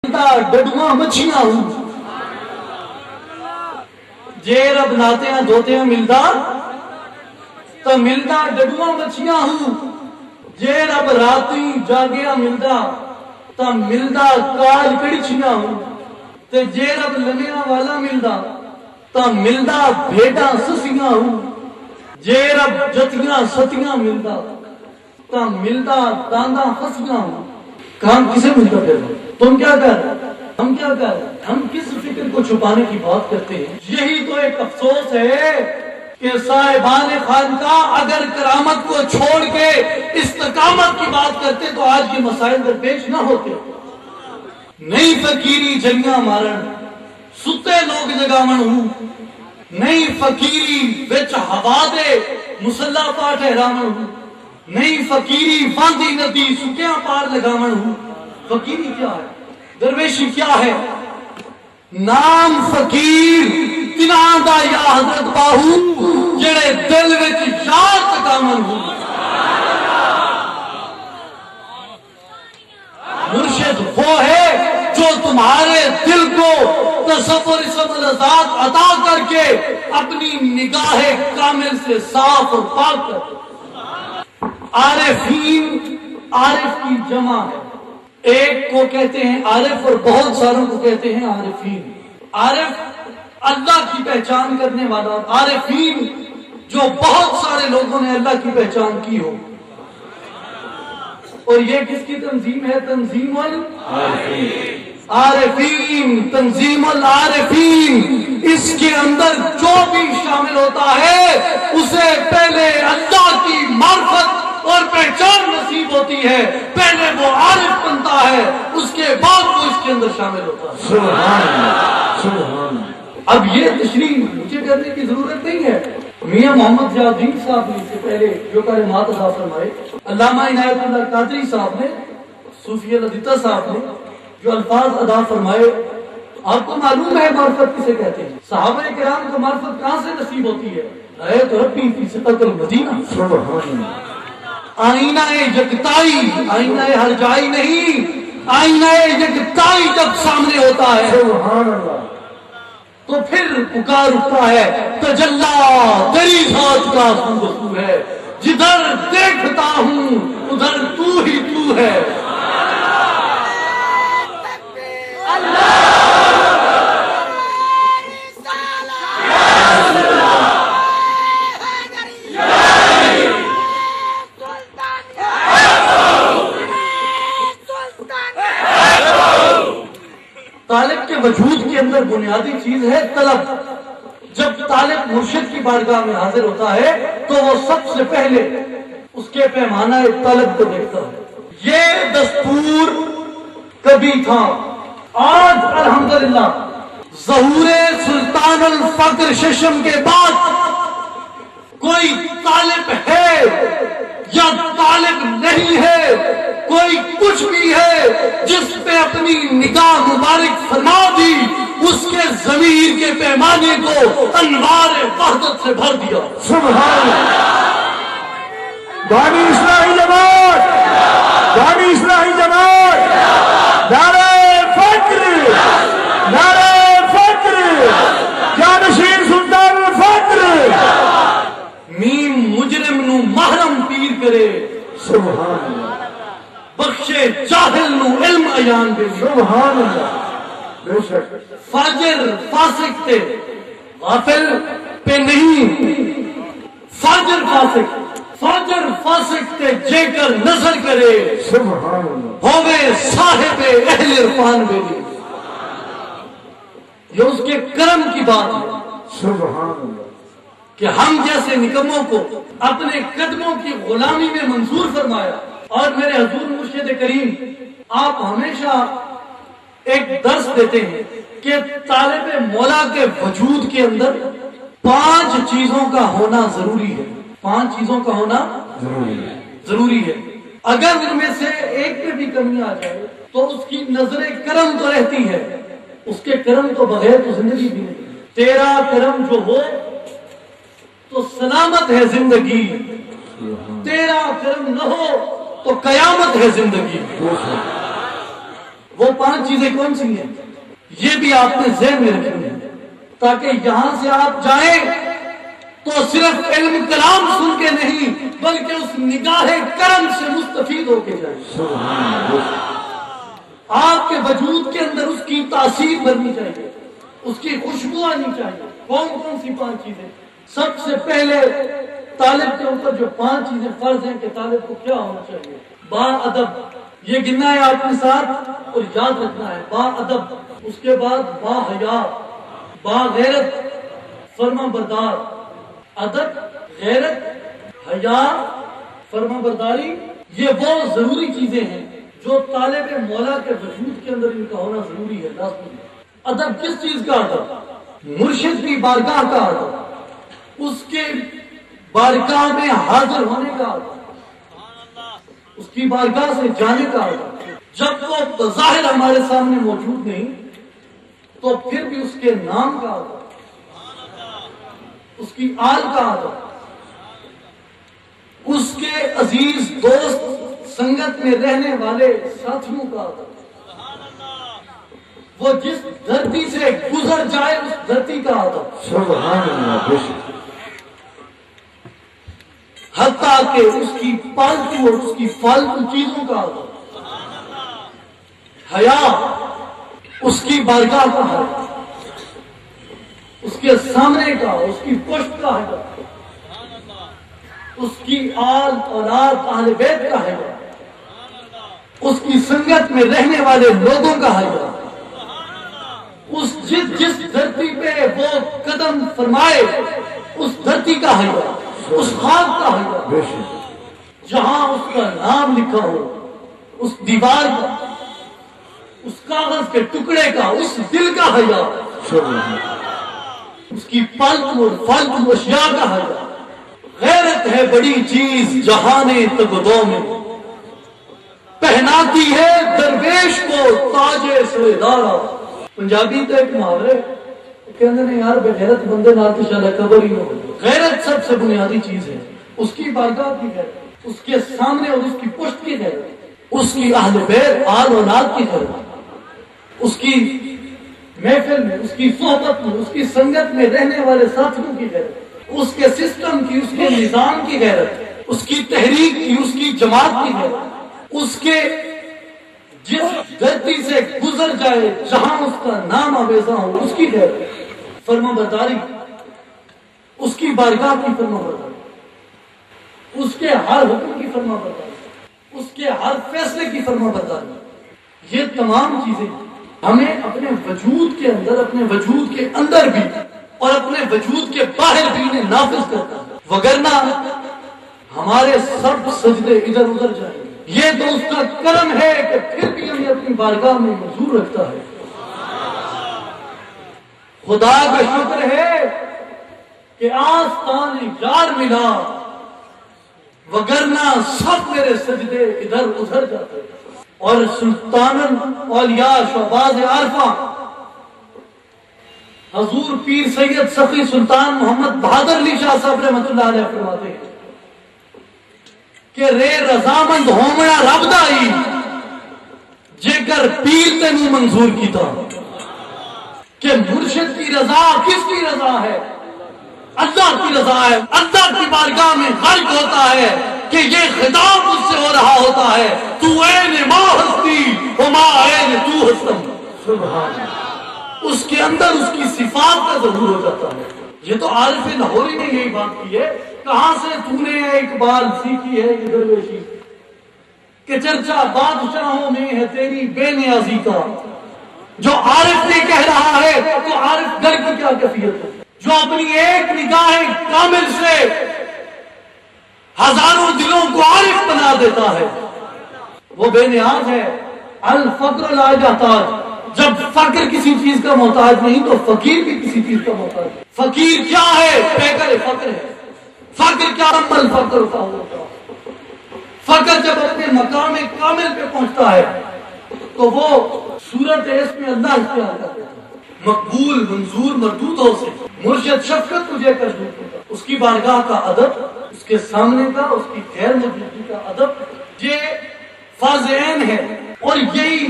ڈڈواں مچھیاں ہوں جے رب ناتے ہیں دھوتے ہیں ملدا تو ملدا ڈڈواں مچھیاں ہوں جے رب راتی جاگیا ملدا تو ملدا کال کڑچیاں ہوں تے جے رب لنیا والا ملدا تو ملدا بھیڈاں سسیاں ہوں جے رب جتیاں ستیاں ملدا تو ملدا دانداں ہسیاں ہوں کام کسے ملتا پھر تم کیا کر ہم کیا کر ہم کس فکر کو چھپانے کی بات کرتے ہیں یہی تو ایک افسوس ہے کہ صاحبان خانقاہ اگر کرامت کو چھوڑ کے استقامت کی بات کرتے تو آج یہ مسائل درپیش نہ ہوتے نئی فقیری جنگاں مارن ستے لوگ جگاون ہوں نئی فقیری وچ ہوا دے مسلح پا ٹھہراون ہوں نئی فقیری باندھی ندی سکیاں پار لگاون ہوں فقیری کیا ہے درویشی کیا ہے نام فقیر تنہاں دا یا حضرت باہو جڑے دل وچ یار تکامن ہوں مرشد وہ ہے جو تمہارے دل کو تصور اسم الذات عطا کر کے اپنی نگاہ کامل سے صاف اور پاک کر عارفین عارف کی جمع ہے ایک کو کہتے ہیں عارف اور بہت ساروں کو کہتے ہیں عارفین عارف اللہ کی پہچان کرنے والا عارفین جو بہت سارے لوگوں نے اللہ کی پہچان کی ہو اور یہ کس کی تنظیم ہے تنظیم العارفین تنظیم العارفین اس کے اندر جو بھی شامل ہوتا ہے اسے پہلے اللہ کی معرفت اور پہچان نصیب ہوتی ہے پہلے وہ عارف بنتا ہے اس کے بعد وہ اس کے اندر شامل ہوتا ہے سبحان اللہ سبحان اللہ اب یہ تشریح مجھے کرنے کی ضرورت نہیں ہے میاں محمد ضیاء الدین صاحب نے اس سے پہلے جو کلمات ادا فرمائے علامہ عنایت اللہ قادری صاحب نے صوفی لدیتہ صاحب نے جو الفاظ ادا فرمائے آپ کو معلوم ہے معرفت کسے کہتے ہیں صحابہ کرام کو معرفت کہاں سے نصیب ہوتی ہے رأیت ربی فی سطح المدینہ سبحان اللہ آئینہ یکتائی آئینہ ہر جائی نہیں آئینہ یکتائی جب سامنے ہوتا ہے سبحان اللہ تو پھر پکار اٹھتا ہے تجلا تیری ذات کا سو ہے جدھر دیکھتا ہوں ادھر تو ہی تو ہے طالب کے وجود کے اندر بنیادی چیز ہے طلب جب طالب مرشد کی بارگاہ میں حاضر ہوتا ہے تو وہ سب سے پہلے اس کے پیمانہ طلب کو دیکھتا ہے یہ دستور کبھی تھا آج الحمدللہ ظہور سلطان الفقر ششم کے بعد کوئی طالب ہے یا طالب نہیں ہے کوئی کچھ بھی ہے جس پہ اپنی نگاہ مبارک فرما دی اس کے ضمیر کے پیمانے کو انوار وحدت سے بھر دیا سبحان اللہ دانی اصلاحی جماعت دانی اصلاحی جماعت نعرہ فقر نعرہ فقر جانشین سلطان الفقر میم مجرم نو محرم پیر کرے سبحان اللہ بخشے جاہل نو علم عیان دے سبحان اللہ بے شک فاجر فاسق تے غافل پہ نہیں فاجر فاسق تے جے کر نظر کرے سبحان اللہ ہوے صاحب اہل عرفان بے لی یہ اس کے کرم کی بات ہے سبحان اللہ کہ ہم جیسے نکموں کو اپنے قدموں کی غلامی میں منظور فرمایا اور میرے حضور مرشد کریم آپ ہمیشہ ایک درس دیتے ہیں کہ طالب مولا کے وجود کے اندر 5 چیزوں کا ہونا ضروری ہے 5 چیزوں کا ہونا ضروری ہے اگر ان میں سے ایک پہ بھی کمی آ جائے تو اس کی نظر کرم تو رہتی ہے اس کے کرم تو بغیر تو زندگی بھی نہیں تیرا کرم جو ہو تو سلامت ہے زندگی تیرا کرم نہ ہو تو قیامت ہے زندگی وہ 5 چیزیں کون سی ہیں؟ یہ بھی آپ نے ذہن میں رکھنی ہے، تاکہ یہاں سے آپ جائیں تو صرف علم کلام سن کے نہیں بلکہ اس نگاہ کرم سے مستفید ہو کے جائیں۔ سبحان اللہ، آپ کے وجود کے اندر اس کی تاثیر بھرنی چاہیے، اس کی خوشبو آنی چاہیے۔ کون کون سی 5 چیزیں؟ سب سے پہلے طالب کے اوپر جو 5 چیزیں فرض ہیں کہ طالب کو کیا ہونا چاہیے: با ادب، یہ گننا ہے آپ کے ساتھ اور یاد رکھنا ہے، با ادب، اس کے بعد با حیا، با غیرت، فرما بردار۔ ادب، غیرت، حیا، فرما برداری، یہ وہ ضروری چیزیں ہیں جو طالب مولا کے وجود کے اندر ان کا ہونا ضروری ہے، لازمی ہے۔ ادب کس چیز کا ادب؟ مرشد کی بارگاہ کا ادب، اس کے بارگاہ میں حاضر ہونے کا ادب، اس کی بارگاہ سے جانے کا ادب۔ جب وہ بظاہر ہمارے سامنے موجود نہیں تو پھر بھی اس کے نام کا ادب، اس کی آل کا ادب، اس کے عزیز دوست سنگت میں رہنے والے ساتھیوں کا ادب، وہ جس دھرتی سے گزر جائے اس دھرتی کا ادب، سبحان اللہ، بے شک، حتیٰ کہ اس کی پالتو اور اس کی فالتو چیزوں کا ادب، حیا، اس کی بارگاہ کا ہے، اس کے سامنے کا، اس کی پشت کا ہے، اس کی آل اولاد اہل بیت کا ہے، اس کی سنگت میں رہنے والے لوگوں کا ہے، اس جس دھرتی پہ وہ قدم فرمائے اس دھرتی کا ہے، اس خاک کا ہے، بے شک، جہاں اس کا نام لکھا ہو، اس دیوار کا، اس کاغذ کے ٹکڑے کا، اس دل کا ہے، سبحان اللہ، اس کی پالتو اور فالتو اشیاء کا ہے۔ غیرت ہے بڑی چیز جہان تگدو میں، پہناتی ہے درویش کو تاج سردارا۔ پنجابی تو ایک محاورے کہتے ہیں یار بے غیرت بندے نال تو شاید قبر ہی ہو۔ غیرت سب سے بنیادی چیز ہے، اس کی بارگاہ کی غیرت، اس کے سامنے اور اس کی پشت کی غیرت، اس کی اہل بیت آل اولاد کی غیرت، اس کی محفل میں، اس کی صحبت میں، اس کی سنگت میں رہنے والے ساتھیوں کی غیرت، اس کے سسٹم کی، اس کے نظام کی غیرت، اس کی تحریک کی، اس کی جماعت کی غیرت، اس کے جس دھرتی سے گزر جائے جہاں اس کا نام آویزاں ہو اس کی غیرت، فرما برداری، اس کی بارگاہ کی فرما برداری، اس کے ہر حکم کی فرما برداری، اس کے ہر فیصلے کی فرما برداری۔ یہ تمام چیزیں ہمیں اپنے وجود کے اندر، اپنے وجود کے اندر بھی اور اپنے وجود کے باہر بھی انہیں نافذ کرتا ہے، وگرنہ ہمارے سب سجدے ادھر ادھر جائیں گے۔ یہ تو اس کا کرم ہے کہ پھر بھی ہمیں اپنی بارگاہ میں منظور رکھتا ہے۔ خدا کا شکر ہے کہ آستان یار ملا، وگرنہ سب میرے سجدے ادھر ادھر جاتے۔ اور سلطان اولیاء شہباز عارفہ حضور پیر سید سخی سلطان محمد بہادر علی شاہ صاحب رحمۃ اللہ علیہ فرماتے ہیں کہ رے رضامند ہومنا رب دائی جے کر پیر تینوں منظور کیتا، کہ مرشد کی رضا کس کی رضا ہے؟ اللہ کی رضا ہے۔ اللہ کی بارگاہ میں غرق ہوتا ہے کہ یہ خطاب مجھ سے ہو رہا ہوتا ہے، تو عین ما ہستی وما عین تو ہستم، سبحان اللہ، اس کے اندر اس کی صفات کا ظہور ہو جاتا ہے۔ یہ تو عارف لاہوری نے یہی بات کی ہے، کہاں سے تو نے اقبال سیکھی ہے یہ درویشی، کہ چرچا بادشاہوں میں ہے تیری بے نیازی کا۔ جو عارف نے کہہ رہا ہے تو عارف گر کی کیا کیفیت ہے، جو اپنی ایک نگاہ کامل سے ہزاروں دلوں کو عارف بنا دیتا ہے، وہ بے نیاز ہے۔ الفقر لا یحتاج، جب فقر کسی چیز کا محتاج نہیں تو فقیر بھی کسی چیز کا محتاج ہے۔ فقیر کیا ہے؟ پیکر فقر ہے۔ فقر کیا؟ عمل فقر کا ہوتا ہے۔ فقر جب اپنے مقام کامل پہ پہنچتا ہے تو وہ صورت ہے اس میں اللہ اختیار کرتا ہے، مقبول منظور مردودوں سے۔ مرشد شفقت تجھے کر دوں، اس کی بارگاہ کا ادب، اس کے سامنے کا، اس کی غیر موجودگی کا ادب، یہ فرض عین ہے۔ اور یہی